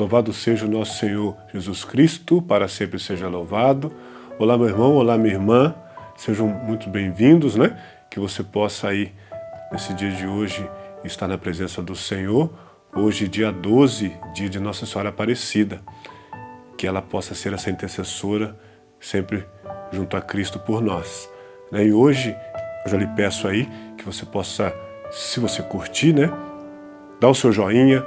Louvado seja o nosso Senhor Jesus Cristo, para sempre seja louvado. Olá, meu irmão, olá, minha irmã, sejam muito bem-vindos, né? Que você possa aí, nesse dia de hoje, estar na presença do Senhor. Hoje, dia 12, dia de Nossa Senhora Aparecida. Que ela possa ser essa intercessora sempre junto a Cristo por nós. Né? E hoje, eu já lhe peço aí que você possa, se você curtir, né? Dá o seu joinha,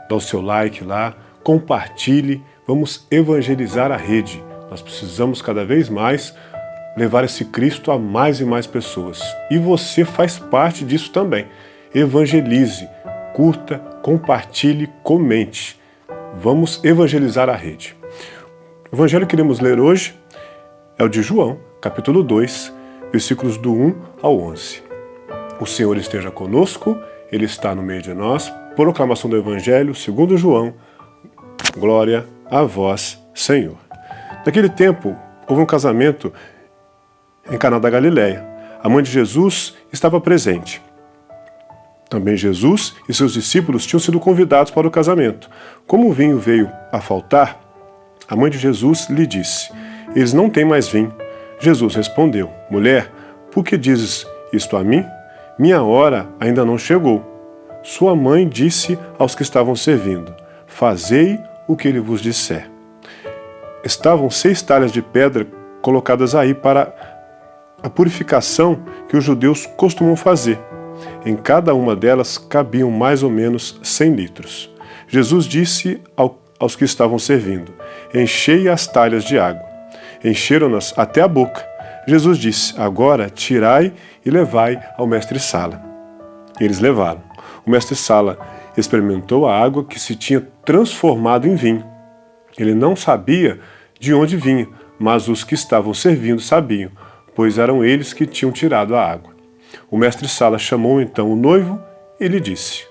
dá o seu like lá, compartilhe, vamos evangelizar a rede. Nós precisamos cada vez mais levar esse Cristo a mais e mais pessoas. E você faz parte disso também. Evangelize, curta, compartilhe, comente. Vamos evangelizar a rede. O evangelho que iremos ler hoje é o de João, capítulo 2, versículos do 1 ao 11. O Senhor esteja conosco, Ele está no meio de nós. Proclamação do Evangelho segundo João. Glória a vós, Senhor. Naquele tempo, houve um casamento em Caná da Galileia. A mãe de Jesus estava presente. Também Jesus e seus discípulos tinham sido convidados para o casamento. Como o vinho veio a faltar, a mãe de Jesus lhe disse: eles não têm mais vinho. Jesus respondeu: mulher, por que dizes isto a mim? Minha hora ainda não chegou. Sua mãe disse aos que estavam servindo: fazei o que ele vos disser. Estavam 6 talhas de pedra colocadas aí para a purificação que os judeus costumam fazer. Em cada uma delas cabiam mais ou menos 100 litros. Jesus disse aos que estavam servindo: enchei as talhas de água. Encheram-nas até a boca. Jesus disse: agora tirai e levai ao mestre-sala. Eles levaram. O mestre-sala experimentou a água que se tinha transformado em vinho. Ele não sabia de onde vinha, mas os que estavam servindo sabiam, pois eram eles que tinham tirado a água. O mestre-sala chamou então o noivo e lhe disse: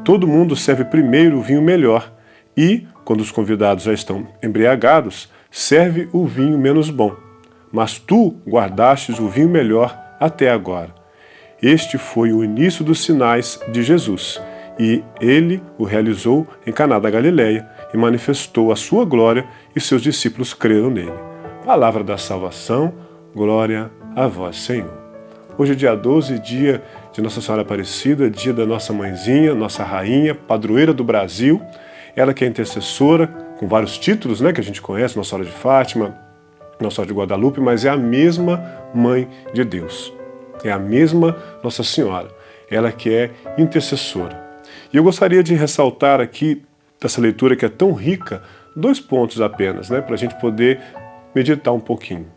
todo mundo serve primeiro o vinho melhor e, quando os convidados já estão embriagados, serve o vinho menos bom. Mas tu guardastes o vinho melhor até agora. Este foi o início dos sinais de Jesus, e ele o realizou em Caná da Galileia e manifestou a sua glória, e seus discípulos creram nele. Palavra da salvação, glória a vós, Senhor. Hoje é dia 12, dia de Nossa Senhora Aparecida, dia da nossa mãezinha, nossa rainha, padroeira do Brasil. Ela que é intercessora, com vários títulos, né, que a gente conhece, Nossa Senhora de Fátima, Nossa Senhora de Guadalupe, mas é a mesma Mãe de Deus. É a mesma Nossa Senhora. Ela que é intercessora. E eu gostaria de ressaltar aqui, dessa leitura que é tão rica, 2 pontos apenas, né, para a gente poder meditar um pouquinho.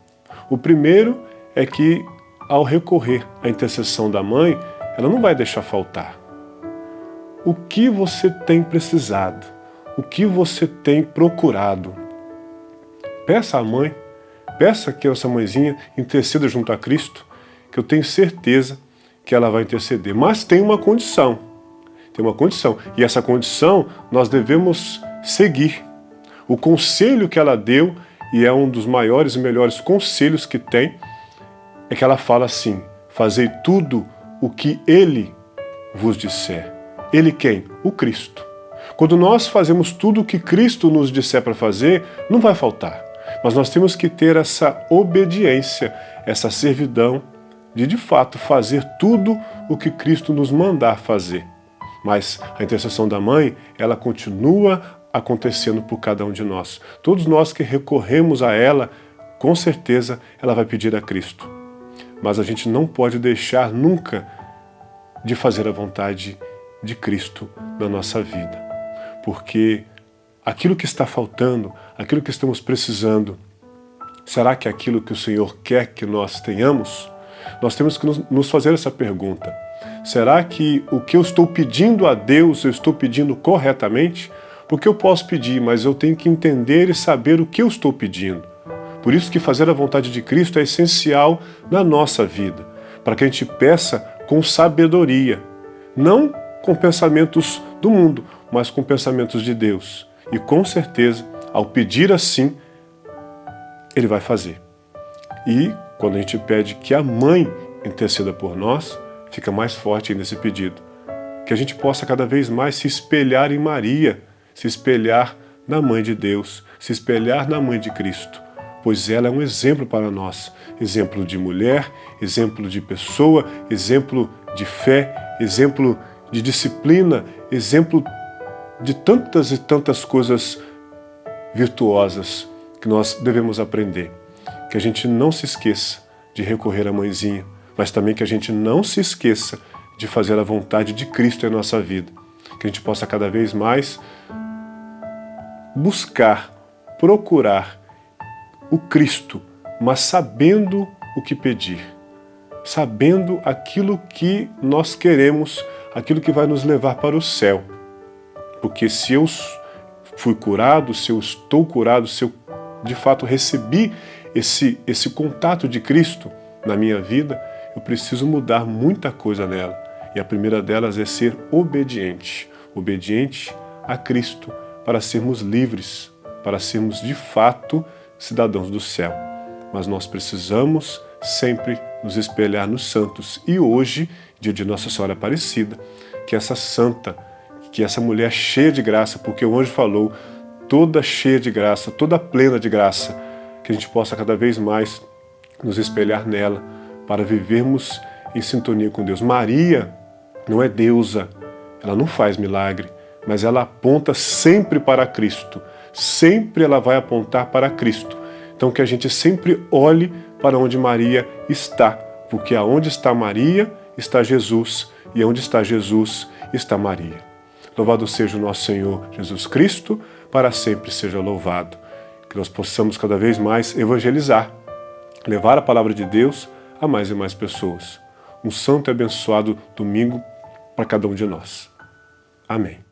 O primeiro é que, ao recorrer à intercessão da mãe, ela não vai deixar faltar. O que você tem precisado? O que você tem procurado? Peça à mãe, peça que essa mãezinha interceda junto a Cristo, que eu tenho certeza que ela vai interceder. Mas tem uma condição. Tem uma condição. E essa condição nós devemos seguir. O conselho que ela deu, e é um dos maiores e melhores conselhos que tem, é que ela fala assim: fazei tudo o que ele vos disser. Ele quem? O Cristo. Quando nós fazemos tudo o que Cristo nos disser para fazer, não vai faltar. Mas nós temos que ter essa obediência, essa servidão de fato fazer tudo o que Cristo nos mandar fazer. Mas a intercessão da mãe, ela continua acontecendo por cada um de nós. Todos nós que recorremos a ela, com certeza ela vai pedir a Cristo. Mas a gente não pode deixar nunca de fazer a vontade de Cristo na nossa vida. Porque aquilo que está faltando, aquilo que estamos precisando, será que é aquilo que o Senhor quer que nós tenhamos? Nós temos que nos fazer essa pergunta. Será que o que eu estou pedindo a Deus, eu estou pedindo corretamente? Porque eu posso pedir, mas eu tenho que entender e saber o que eu estou pedindo. Por isso que fazer a vontade de Cristo é essencial na nossa vida, para que a gente peça com sabedoria, não com pensamentos do mundo, mas com pensamentos de Deus. E com certeza, ao pedir assim, Ele vai fazer. E quando a gente pede que a mãe interceda por nós, fica mais forte ainda esse pedido. Que a gente possa cada vez mais se espelhar em Maria, se espelhar na Mãe de Deus, se espelhar na Mãe de Cristo, pois ela é um exemplo para nós, exemplo de mulher, exemplo de pessoa, exemplo de fé, exemplo de disciplina, exemplo de tantas e tantas coisas virtuosas que nós devemos aprender. Que a gente não se esqueça de recorrer à mãezinha, mas também que a gente não se esqueça de fazer a vontade de Cristo em nossa vida. Que a gente possa cada vez mais buscar, procurar o Cristo, mas sabendo o que pedir, sabendo aquilo que nós queremos, aquilo que vai nos levar para o céu. Porque se eu fui curado, se eu estou curado, se eu de fato recebi esse contato de Cristo na minha vida, eu preciso mudar muita coisa nela. E a primeira delas é ser obediente. Obediente a Cristo para sermos livres, para sermos de fato cidadãos do céu. Mas nós precisamos sempre nos espelhar nos santos. E hoje, dia de Nossa Senhora Aparecida, que essa santa, que essa mulher cheia de graça, porque o anjo falou, toda cheia de graça, toda plena de graça, que a gente possa cada vez mais nos espelhar nela para vivermos em sintonia com Deus. Maria não é deusa, ela não faz milagre, mas ela aponta sempre para Cristo. Sempre ela vai apontar para Cristo. Então que a gente sempre olhe para onde Maria está, porque aonde está Maria, está Jesus, e onde está Jesus, está Maria. Louvado seja o nosso Senhor Jesus Cristo, para sempre seja louvado. Que nós possamos cada vez mais evangelizar, levar a palavra de Deus a mais e mais pessoas. Um santo e abençoado domingo para cada um de nós. Amém.